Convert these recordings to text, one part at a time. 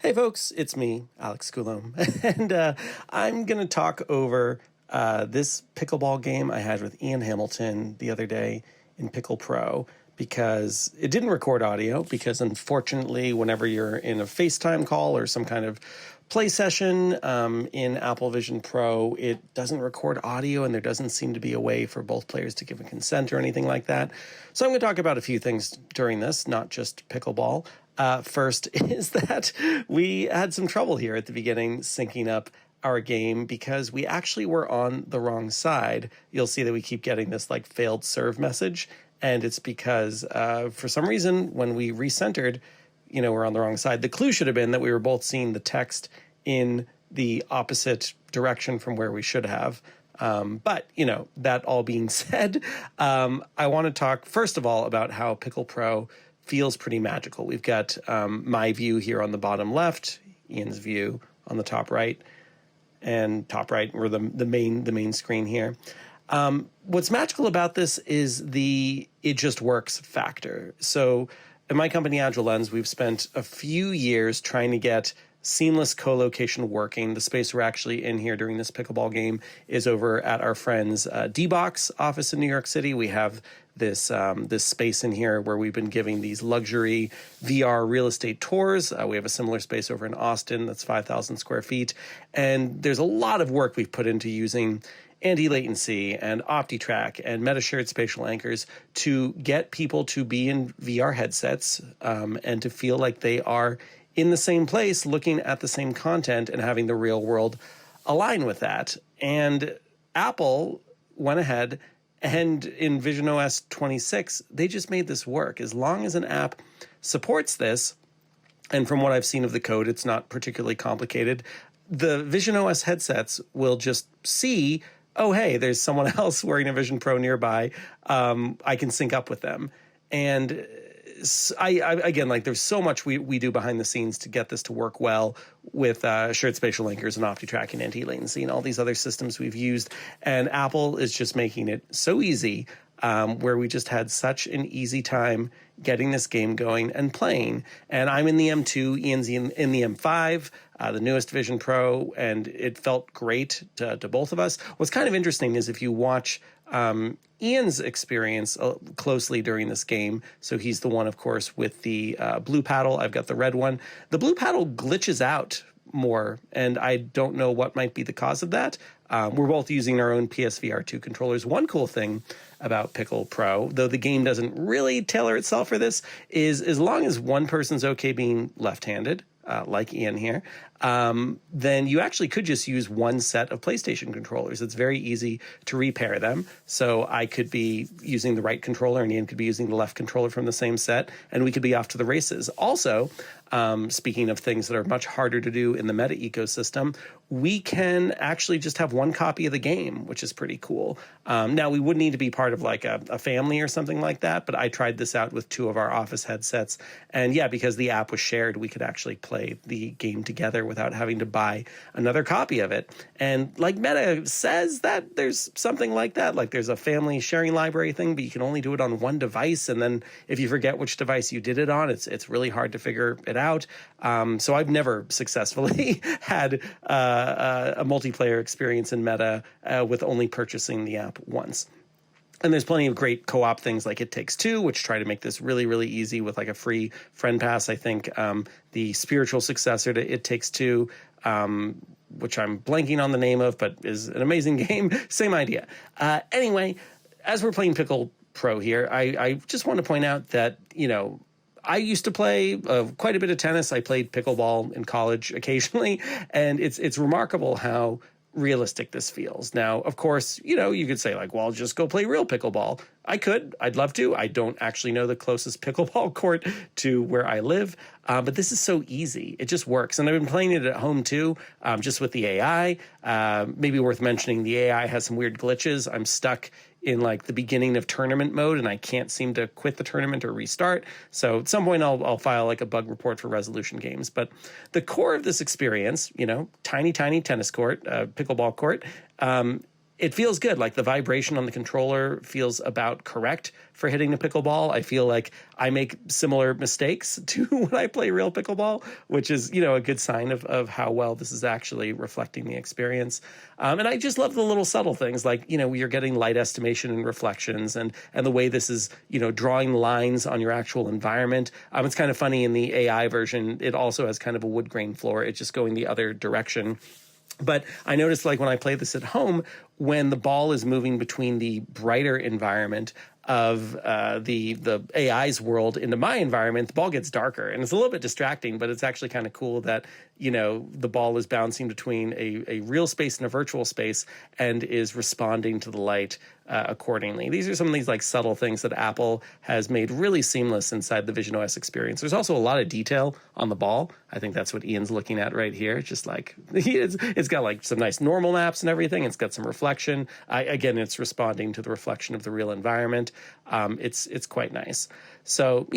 Hey folks, it's me, Alex Coulombe, and I'm going to talk over this pickleball game I had with Ian Hamilton the other day in Pickle Pro, because it didn't record audio, because unfortunately whenever you're in a FaceTime call or some kind of play session in Apple Vision Pro, it doesn't record audio and there doesn't seem to be a way for both players to give a consent or anything like that. So I'm going to talk about a few things during this, not just pickleball. First is that we had some trouble here at the beginning syncing up our game because we actually were on the wrong side. You'll see that we keep getting this like failed serve message, and it's because for some reason when we recentered, we're on the wrong side. The clue should have been that we were both seeing the text in the opposite direction from where we should have. But that all being said, I want to talk first of all about how Pickle Pro feels pretty magical. We've got my view here on the bottom left, Ian's view on the top right, and top right, or the main screen here. What's magical about this is the it just works factor. So at my company, AgileLens, we've spent a few years trying to get seamless co-location working. The space we're actually in here during this pickleball game is over at our friend's D-Box office in New York City. We have this space in here where we've been giving these luxury VR real estate tours. We have a similar space over in Austin that's 5,000 square feet. And there's a lot of work we've put into using anti-latency and OptiTrack and meta-shared spatial anchors to get people to be in VR headsets and to feel like they are in the same place, looking at the same content and having the real world align with that. And Apple went ahead and in visionOS 26, they just made this work. As long as an app supports this, and from what I've seen of the code, it's not particularly complicated, the visionOS headsets will just see, oh, hey, there's someone else wearing a Vision Pro nearby. I can sync up with them. And I again, like there's so much we do behind the scenes to get this to work well with shared spatial anchors and OptiTrack and anti-latency and all these other systems we've used. And Apple is just making it so easy, where we just had such an easy time getting this game going and playing. And I'm in the M2, Ian's in the M5, the newest Vision Pro, and it felt great to both of us. What's kind of interesting is if you watch Ian's experience closely during this game, so he's the one, of course, with the blue paddle. I've got the red one. The blue paddle glitches out more, and I don't know what might be the cause of that. We're both using our own PSVR 2 controllers. One cool thing about Pickle Pro, though the game doesn't really tailor itself for this, is as long as one person's okay being left-handed, like Ian here, then you actually could just use one set of PlayStation controllers. It's very easy to repair them. So I could be using the right controller and Ian could be using the left controller from the same set, and we could be off to the races. Also, speaking of things that are much harder to do in the meta ecosystem, we can actually just have one copy of the game, which is pretty cool. Now, we would need to be part of like a family or something like that, but I tried this out with two of our office headsets. And yeah, because the app was shared, we could actually play the game together without having to buy another copy of it. And like Meta says that there's something like that, like there's a family sharing library thing, but you can only do it on one device. And then if you forget which device you did it on, it's really hard to figure it out. So I've never successfully had a multiplayer experience in Meta with only purchasing the app once. And there's plenty of great co-op things like It Takes Two, which try to make this really, really easy with like a free friend pass. I think the spiritual successor to It Takes Two, which I'm blanking on the name of, but is an amazing game. Same idea. Anyway, as we're playing Pickle Pro here, I just want to point out that, I used to play quite a bit of tennis. I played pickleball in college occasionally, and it's remarkable how realistic this feels. Now, of course, you could say like, well, just go play real pickleball. I could. I'd love to. I don't actually know the closest pickleball court to where I live, but this is so easy. It just works. And I've been playing it at home too, just with the AI. Maybe worth mentioning, the AI has some weird glitches. I'm stuck in like the beginning of tournament mode and I can't seem to quit the tournament or restart. So at some point I'll file like a bug report for Resolution Games. But the core of this experience, tiny tennis court, pickleball court, it feels good. Like the vibration on the controller feels about correct for hitting the pickleball. I feel like I make similar mistakes to when I play real pickleball, which is, a good sign of how well this is actually reflecting the experience. And I just love the little subtle things like, you're getting light estimation and reflections and the way this is, drawing lines on your actual environment. It's kind of funny in the AI version, it also has kind of a wood grain floor. It's just going the other direction. But I noticed, like, when I play this at home, when the ball is moving between the brighter environment of the AI's world into my environment, the ball gets darker. And it's a little bit distracting, but it's actually kind of cool that, the ball is bouncing between a real space and a virtual space and is responding to the light accordingly. These are some of these like subtle things that Apple has made really seamless inside the Vision OS experience. There's also a lot of detail on the ball. I think that's what Ian's looking at right here. It's just like, it's got like some nice normal maps and everything. It's got some reflection. Again, it's responding to the reflection of the real environment. It's quite nice. So,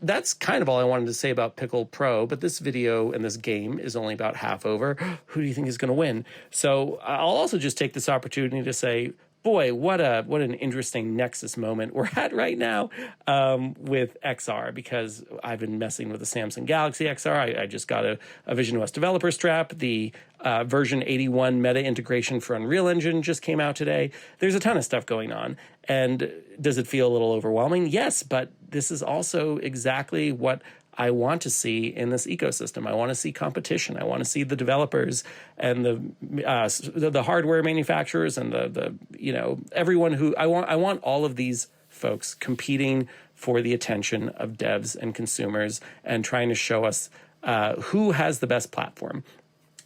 that's kind of all I wanted to say about Pickle Pro, but this video and this game is only about half over. Who do you think is going to win? So I'll also just take this opportunity to say, boy, what an interesting Nexus moment we're at right now with XR, because I've been messing with the Samsung Galaxy XR. I just got a Vision OS developer strap. The version 81 meta integration for Unreal Engine just came out today. There's a ton of stuff going on. And does it feel a little overwhelming? Yes, but this is also exactly what I want to see in this ecosystem. I want to see competition. I want to see the developers and the hardware manufacturers and the everyone who I want all of these folks competing for the attention of devs and consumers and trying to show us who has the best platform.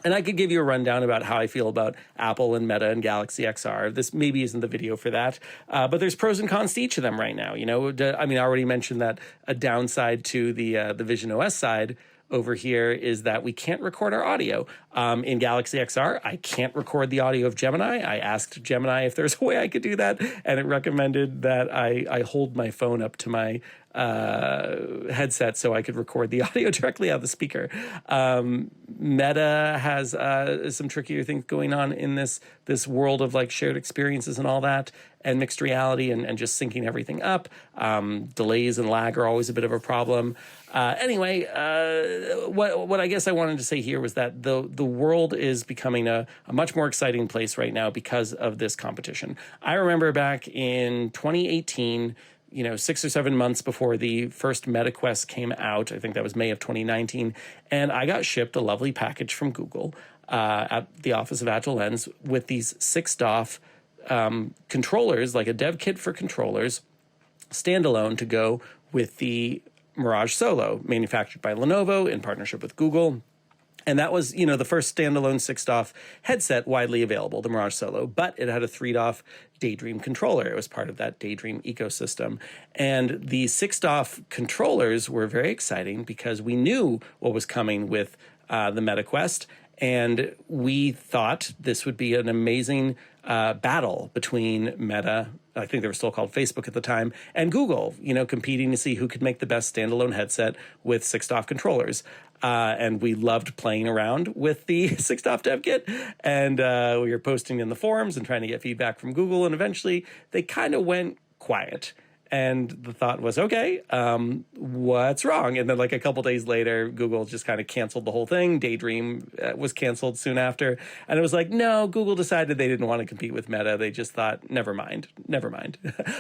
And I could give you a rundown about how I feel about Apple and Meta and Galaxy XR. This maybe isn't the video for that, but there's pros and cons to each of them right now. I already mentioned that a downside to the Vision OS side over here is that we can't record our audio. In Galaxy XR, I can't record the audio of Gemini. I asked Gemini if there's a way I could do that, and it recommended that I hold my phone up to my headset so I could record the audio directly out of the speaker. Meta has some trickier things going on in this world of like shared experiences and all that, and mixed reality and just syncing everything up. Delays and lag are always a bit of a problem. Anyway, what I guess I wanted to say here was that the world is becoming a much more exciting place right now because of this competition. I remember back in 2018, 6 or 7 months before the first MetaQuest came out, I think that was May of 2019, and I got shipped a lovely package from Google at the office of Agile Lens with these 6DoF controllers, like a dev kit for controllers, standalone to go with the Mirage Solo, manufactured by Lenovo in partnership with Google. And that was, the first standalone 6DoF headset widely available, the Mirage Solo, but it had a 3DoF Daydream controller. It was part of that Daydream ecosystem. And the 6DoF controllers were very exciting because we knew what was coming with the MetaQuest, and we thought this would be an amazing battle between Meta, I think they were still called Facebook at the time, and Google, competing to see who could make the best standalone headset with 6DoF controllers. And we loved playing around with the 6DoF dev kit, and we were posting in the forums and trying to get feedback from Google, and eventually they kind of went quiet. And the thought was, okay, what's wrong? And then like a couple days later, Google just kind of canceled the whole thing. Daydream was canceled soon after. And it was like, no, Google decided they didn't want to compete with Meta. They just thought, never mind.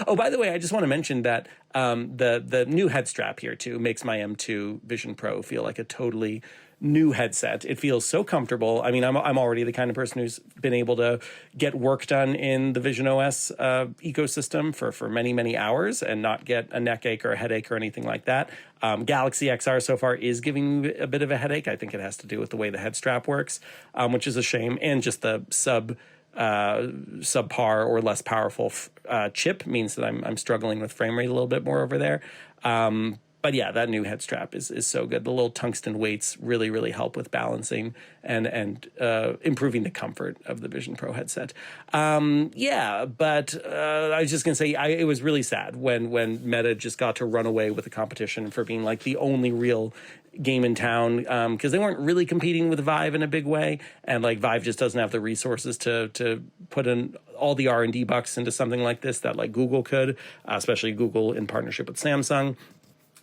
Oh, by the way, I just want to mention that the new head strap here too makes my M2 Vision Pro feel like a totally new headset. It feels so comfortable. I mean, I'm already the kind of person who's been able to get work done in the Vision OS ecosystem for many, many hours and not get a neck ache or a headache or anything like that. Galaxy XR so far is giving me a bit of a headache. I think it has to do with the way the head strap works, which is a shame. And just the subpar or less powerful chip means that I'm struggling with frame rate a little bit more over there. But yeah, that new head strap is so good. The little tungsten weights really, really help with balancing and improving the comfort of the Vision Pro headset. But I was just going to say, it was really sad when Meta just got to run away with the competition for being like the only real game in town, because they weren't really competing with Vive in a big way, and like Vive just doesn't have the resources to put in all the R&D bucks into something like this that like Google could, especially Google in partnership with Samsung.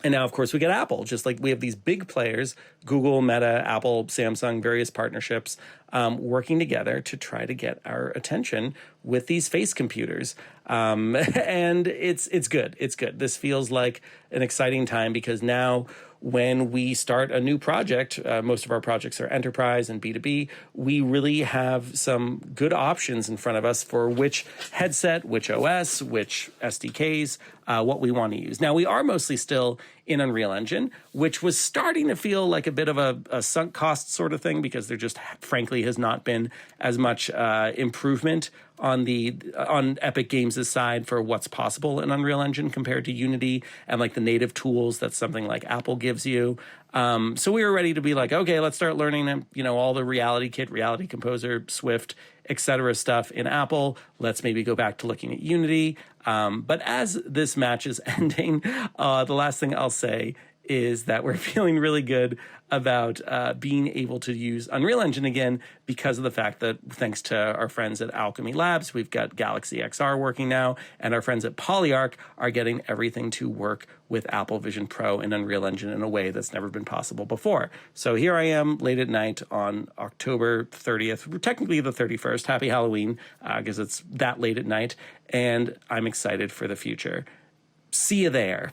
And now, of course, we get Apple. Just like we have these big players, Google, Meta, Apple, Samsung, various partnerships working together to try to get our attention with these face computers. And it's good. It's good. This feels like an exciting time because now when we start a new project, most of our projects are enterprise and B2B, we really have some good options in front of us for which headset, which OS, which SDKs, what we want to use. Now, we are mostly still in Unreal Engine, which was starting to feel like a bit of a sunk cost sort of thing because there just frankly has not been as much improvement on Epic Games' side for what's possible in Unreal Engine compared to Unity and like the native tools that something like Apple gives you. So we were ready to be like, okay, let's start learning, all the Reality Kit, Reality Composer, Swift, etc. stuff in Apple. Let's maybe go back to looking at Unity. But as this match is ending, the last thing I'll say is that we're feeling really good about being able to use Unreal Engine again because of the fact that thanks to our friends at Alchemy Labs, we've got Galaxy XR working now, and our friends at Polyarc are getting everything to work with Apple Vision Pro and Unreal Engine in a way that's never been possible before. So here I am late at night on October 30th, technically the 31st. Happy Halloween, because it's that late at night, and I'm excited for the future. See you there.